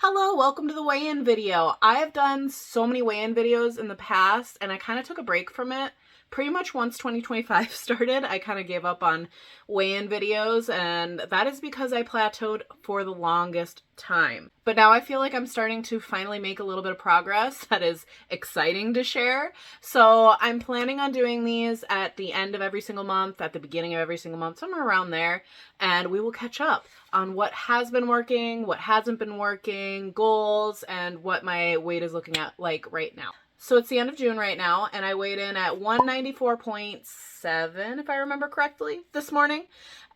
Hello, welcome to the weigh-in video. I have done so many weigh-in videos in the past and I kind of took a break from it. Pretty much once 2025 started, I kind of gave up on weigh-in videos, and that is because I plateaued for the longest time. But now I feel like I'm starting to finally make a little bit of progress that is exciting to share. So I'm planning on doing these at the end of every single month, at the beginning of every single month, somewhere around there, and we will catch up on what has been working, what hasn't been working, goals, and what my weight is looking at like right now. So it's the end of June right now, and I weighed in at 194.7, if I remember correctly, this morning.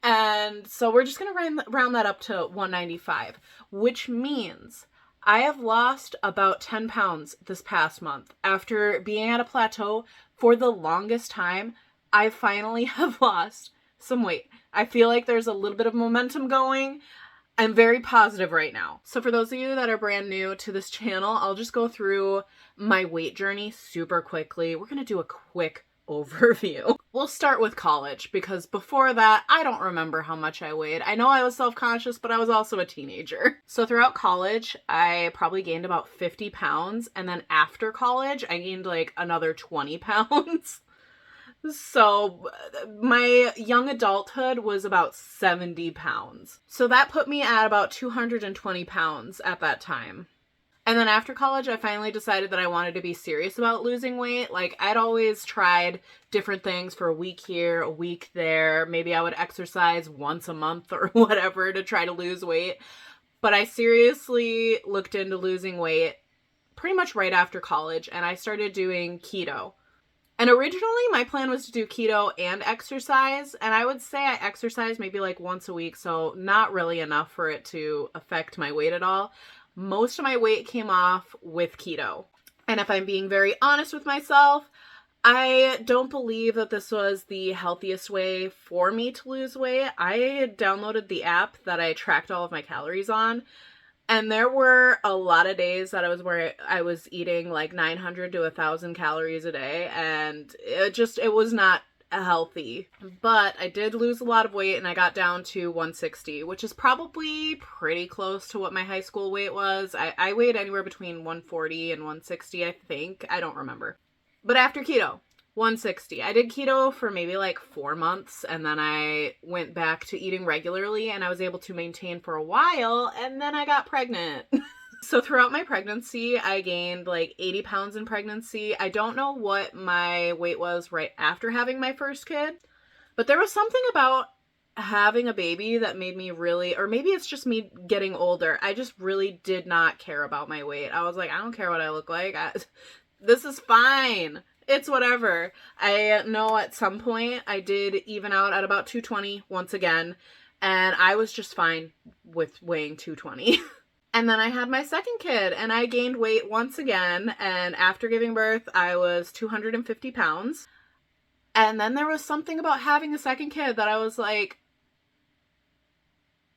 And so we're just going to round that up to 195, which means I have lost about 10 pounds this past month. After being at a plateau for the longest time, I finally have lost some weight. I feel like there's a little bit of momentum going. I'm very positive right now. So for those of you that are brand new to this channel, I'll just go through my weight journey super quickly. We're going to do a quick overview. We'll start with college because before that, I don't remember how much I weighed. I know I was self-conscious, but I was also a teenager. So throughout college, I probably gained about 50 pounds. And then after college, I gained like another 20 pounds. So my young adulthood was about 70 pounds. So that put me at about 220 pounds at that time. And then after college, I finally decided that I wanted to be serious about losing weight. Like, I'd always tried different things for a week here, a week there. Maybe I would exercise once a month or whatever to try to lose weight. But I seriously looked into losing weight pretty much right after college, and I started doing keto. And originally my plan was to do keto and exercise, and I would say I exercise maybe like once a week, so not really enough for it to affect my weight at all. Most of my weight came off with keto. And if I'm being very honest with myself, I don't believe that this was the healthiest way for me to lose weight. I downloaded the app that I tracked all of my calories on. And there were a lot of days that I was eating like 900 to 1,000 calories a day, and it was not healthy. But I did lose a lot of weight, and I got down to 160, which is probably pretty close to what my high school weight was. I weighed anywhere between 140 and 160, I think. I don't remember. But after keto, 160. I did keto for maybe like 4 months, and then I went back to eating regularly, and I was able to maintain for a while, and then I got pregnant. So throughout my pregnancy, I gained like 80 pounds in pregnancy. I don't know what my weight was right after having my first kid, but there was something about having a baby that made me really, or maybe it's just me getting older, I just really did not care about my weight. I was like, I don't care what I look like. This is fine. It's whatever. I know at some point I did even out at about 220 once again, and I was just fine with weighing 220. And then I had my second kid, and I gained weight once again, and after giving birth, I was 250 pounds. And then there was something about having a second kid that I was like,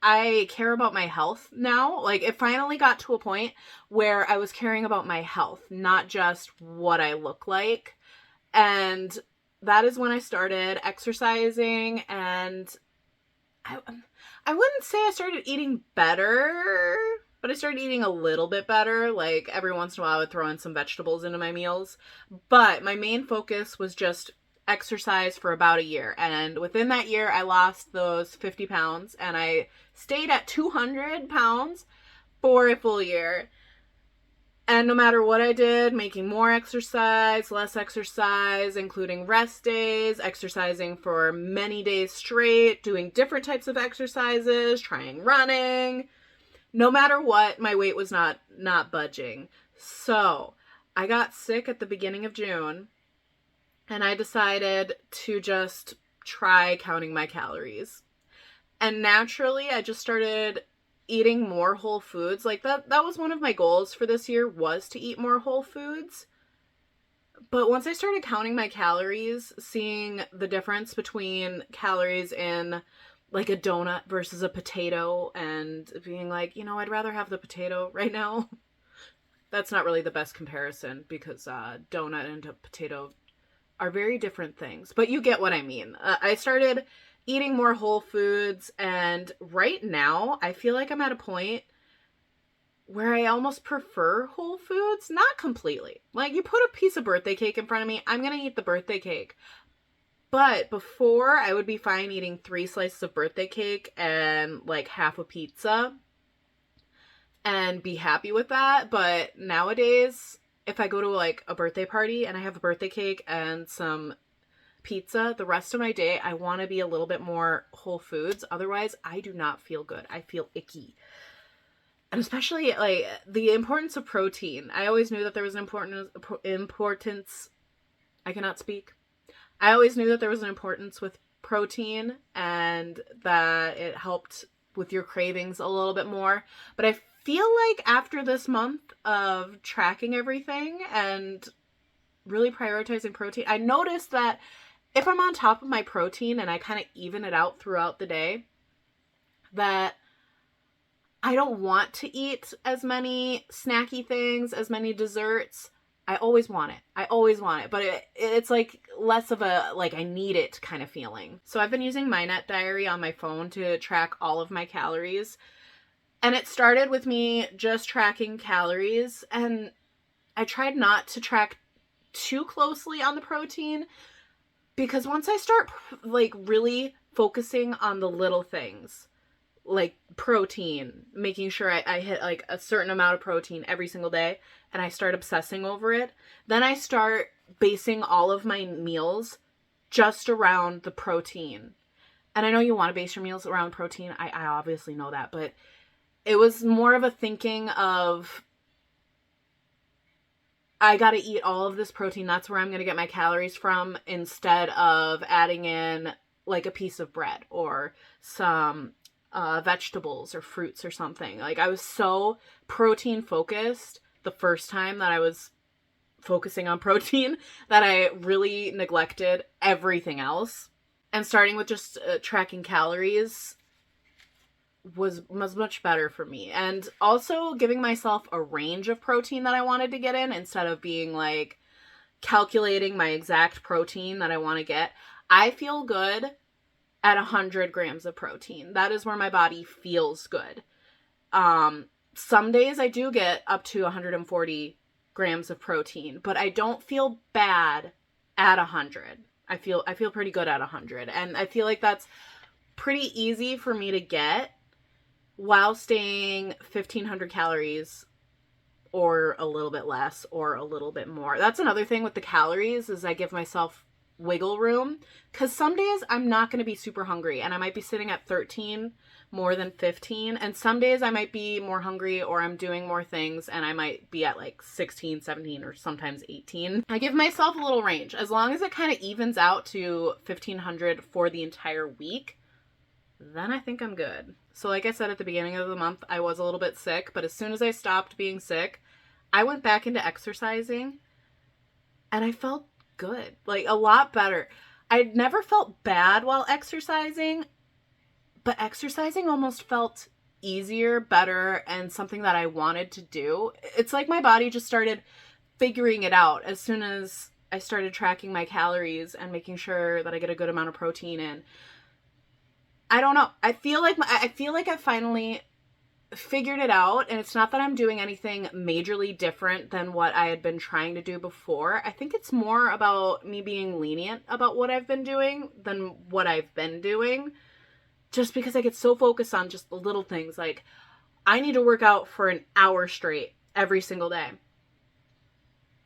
I care about my health now. Like, it finally got to a point where I was caring about my health, not just what I look like. And that is when I started exercising, and I wouldn't say I started eating better, but I started eating a little bit better. Like, every once in a while I would throw in some vegetables into my meals. But my main focus was just exercise for about a year. And within that year, I lost those 50 pounds, and I stayed at 200 pounds for a full year. And no matter what I did, making more exercise, less exercise, including rest days, exercising for many days straight, doing different types of exercises, trying running, no matter what, my weight was not budging. So I got sick at the beginning of June, and I decided to just try counting my calories. And naturally, I just started eating more whole foods. Like, that was one of my goals for this year, was to eat more whole foods. But once I started counting my calories, seeing the difference between calories in like a donut versus a potato, and being like, you know, I'd rather have the potato right now. That's not really the best comparison, because donut and a potato are very different things, but you get what I mean. I started eating more whole foods, and right now I feel like I'm at a point where I almost prefer whole foods. Not completely. Like, you put a piece of birthday cake in front of me, I'm going to eat the birthday cake. But before, I would be fine eating 3 slices of birthday cake and like half a pizza and be happy with that. But nowadays, if I go to like a birthday party and I have a birthday cake and some pizza, the rest of my day, I want to be a little bit more whole foods. Otherwise, I do not feel good. I feel icky. And especially like the importance of protein. I always knew that there was an importance. I cannot speak. I always knew that there was an importance with protein and that it helped with your cravings a little bit more. But I feel like after this month of tracking everything and really prioritizing protein, I noticed that if I'm on top of my protein and I kind of even it out throughout the day, that I don't want to eat as many snacky things, as many desserts. I always want it. But it's like less of a, like, I need it kind of feeling. So I've been using mynetdiary on my phone to track all of my calories. And it started with me just tracking calories. And I tried not to track too closely on the protein, because once I start like really focusing on the little things, like protein, making sure I hit like a certain amount of protein every single day, and I start obsessing over it, then I start basing all of my meals just around the protein. And I know you want to base your meals around protein. I obviously know that, but it was more of a thinking of, I got to eat all of this protein. That's where I'm going to get my calories from, instead of adding in like a piece of bread or some vegetables or fruits or something. Like, I was so protein focused the first time that I was focusing on protein that I really neglected everything else. And starting with just tracking calories was much better for me. And also giving myself a range of protein that I wanted to get in, instead of being like calculating my exact protein that I want to get. I feel good at 100 grams of protein. That is where my body feels good. Some days I do get up to 140 grams of protein, but I don't feel bad at 100. I feel pretty good at 100. And I feel like that's pretty easy for me to get while staying 1,500 calories or a little bit less or a little bit more. That's another thing with the calories, is I give myself wiggle room, because some days I'm not going to be super hungry and I might be sitting at 13 more than 15, and some days I might be more hungry or I'm doing more things and I might be at like 16, 17, or sometimes 18. I give myself a little range. As long as it kind of evens out to 1,500 for the entire week, then I think I'm good. So like I said at the beginning of the month, I was a little bit sick, but as soon as I stopped being sick, I went back into exercising and I felt good, like a lot better. I'd never felt bad while exercising, but exercising almost felt easier, better, and something that I wanted to do. It's like my body just started figuring it out as soon as I started tracking my calories and making sure that I get a good amount of protein in. I don't know. I feel like I finally figured it out, and it's not that I'm doing anything majorly different than what I had been trying to do before. I think it's more about me being lenient about what I've been doing than what I've been doing, just because I get so focused on just the little things. Like, I need to work out for an hour straight every single day.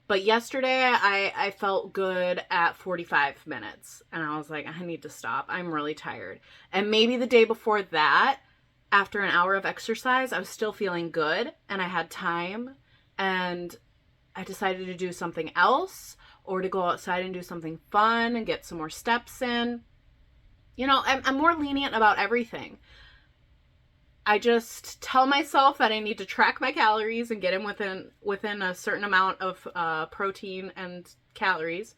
But yesterday I felt good at 45 minutes, and I was like, I need to stop. I'm really tired. And maybe the day before that, after an hour of exercise, I was still feeling good and I had time, and I decided to do something else, or to go outside and do something fun and get some more steps in. You know, I'm more lenient about everything. I just tell myself that I need to track my calories and get in within a certain amount of protein and calories.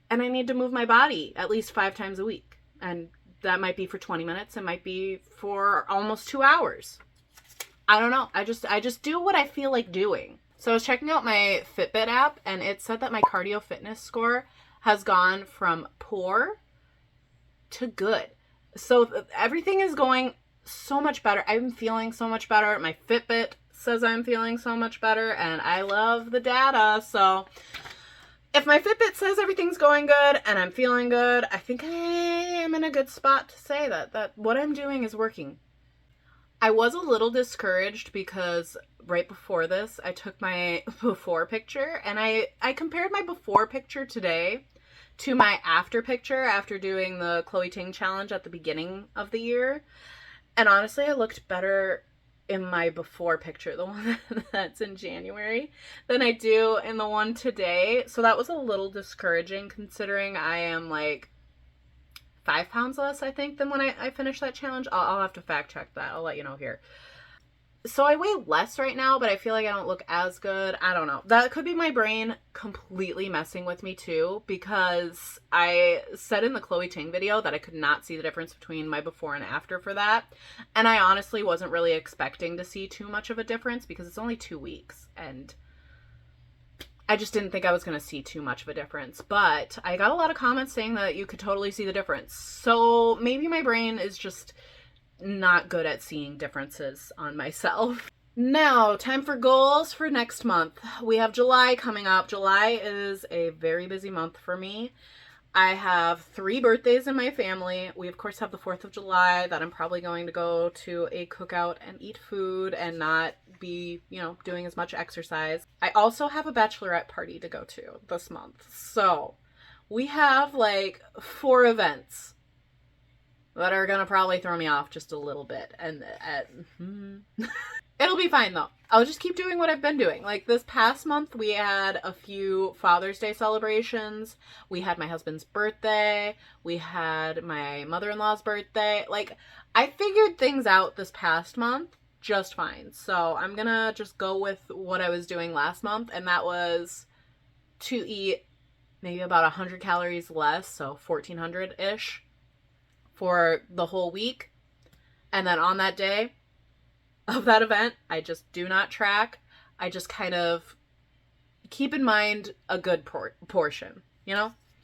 And I need to move my body at least 5 times a week. And that might be for 20 minutes. It might be for almost 2 hours. I don't know. I just do what I feel like doing. So I was checking out my Fitbit app, and it said that my cardio fitness score has gone from poor to good. So everything is going so much better. I'm feeling so much better. My Fitbit says I'm feeling so much better, and I love the data. So if my Fitbit says everything's going good and I'm feeling good, I think I am in a good spot to say that what I'm doing is working. I was a little discouraged because right before this, I took my before picture, and I compared my before picture today to my after picture after doing the Chloe Ting challenge at the beginning of the year. And honestly, I looked better in my before picture, the one that's in January, than I do in the one today. So that was a little discouraging considering I am like 5 pounds less, I think, than when I finished that challenge. I'll have to fact check that. I'll let you know here. So I weigh less right now, but I feel like I don't look as good. I don't know. That could be my brain completely messing with me too, because I said in the Chloe Ting video that I could not see the difference between my before and after for that. And I honestly wasn't really expecting to see too much of a difference because it's only 2 weeks. And I just didn't think I was going to see too much of a difference. But I got a lot of comments saying that you could totally see the difference. So maybe my brain is just not good at seeing differences on myself. Now, time for goals for next month. We have July coming up. July is a very busy month for me. I have 3 birthdays in my family. We, of course, have the 4th of July that I'm probably going to go to a cookout and eat food and not be, doing as much exercise. I also have a bachelorette party to go to this month. So we have like 4 events that are gonna probably throw me off just a little bit. And it'll be fine though. I'll just keep doing what I've been doing. Like this past month, we had a few Father's Day celebrations. We had my husband's birthday. We had my mother-in-law's birthday. Like I figured things out this past month just fine. So I'm gonna just go with what I was doing last month. And that was to eat maybe about 100 calories less. So 1,400-ish. For the whole week. And then on that day of that event, I just do not track. I just kind of keep in mind a good portion,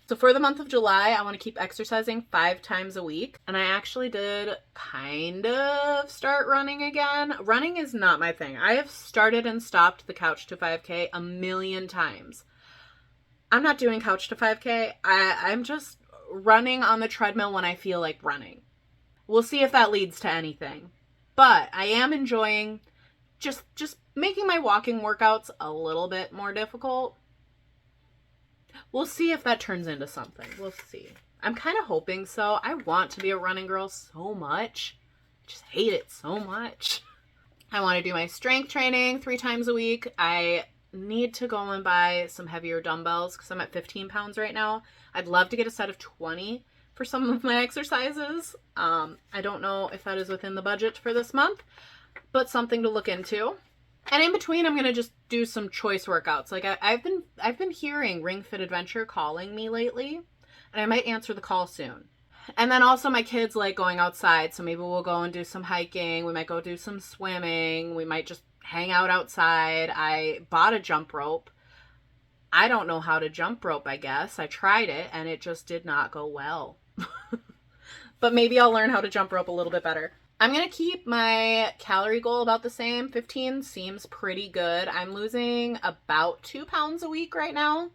So for the month of July, I want to keep exercising 5 times a week. And I actually did kind of start running again. Running is not my thing. I have started and stopped the Couch to 5K a million times. I'm not doing Couch to 5K. I'm just running on the treadmill when I feel like running. We'll see if that leads to anything. But I am enjoying just making my walking workouts a little bit more difficult. We'll see if that turns into something. We'll see. I'm kind of hoping so. I want to be a running girl so much. I just hate it so much. I want to do my strength training 3 times a week. I need to go and buy some heavier dumbbells because I'm at 15 pounds right now. I'd love to get a set of 20 for some of my exercises. I don't know if that is within the budget for this month, but something to look into. And in between, I'm going to just do some choice workouts. Like I've been hearing Ring Fit Adventure calling me lately, and I might answer the call soon. And then also my kids like going outside, so maybe we'll go and do some hiking. We might go do some swimming. We might just hang out outside. I bought a jump rope. I don't know how to jump rope, I guess. I tried it and it just did not go well. But maybe I'll learn how to jump rope a little bit better. I'm going to keep my calorie goal about the same. 15 seems pretty good. I'm losing about 2 pounds a week right now.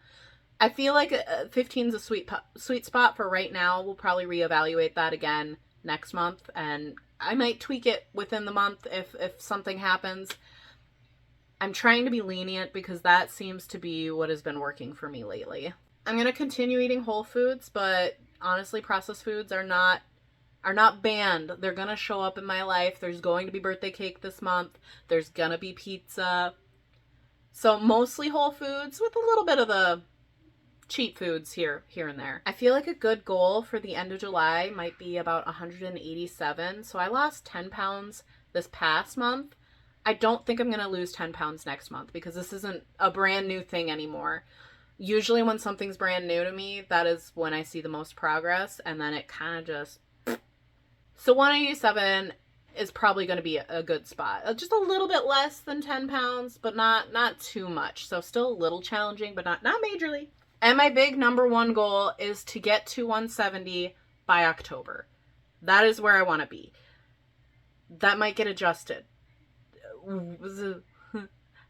I feel like 15 is a sweet spot for right now. We'll probably reevaluate that again next month. And I might tweak it within the month if something happens. I'm trying to be lenient because that seems to be what has been working for me lately. I'm going to continue eating whole foods, but honestly, processed foods are not banned. They're going to show up in my life. There's going to be birthday cake this month. There's going to be pizza. So mostly whole foods with a little bit of the cheat foods here and there. I feel like a good goal for the end of July might be about 187. So I lost 10 pounds this past month. I don't think I'm going to lose 10 pounds next month because this isn't a brand new thing anymore. Usually when something's brand new to me, that is when I see the most progress, and then it kind of just... So 187 is probably going to be a good spot. Just a little bit less than 10 pounds, but not too much. So still a little challenging, but not majorly. And my big number 1 goal is to get to 170 by October. That is where I want to be. That might get adjusted.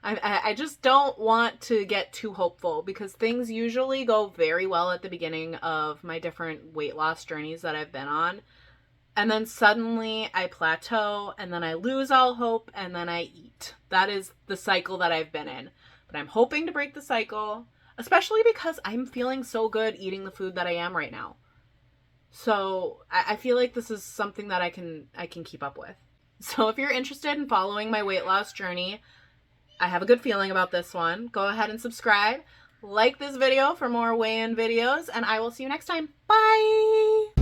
I just don't want to get too hopeful because things usually go very well at the beginning of my different weight loss journeys that I've been on. And then suddenly I plateau and then I lose all hope and then I eat. That is the cycle that I've been in. But I'm hoping to break the cycle, especially because I'm feeling so good eating the food that I am right now. So I feel like this is something that I can keep up with. So if you're interested in following my weight loss journey, I have a good feeling about this one. Go ahead and subscribe. Like this video for more weigh-in videos, and I will see you next time. Bye!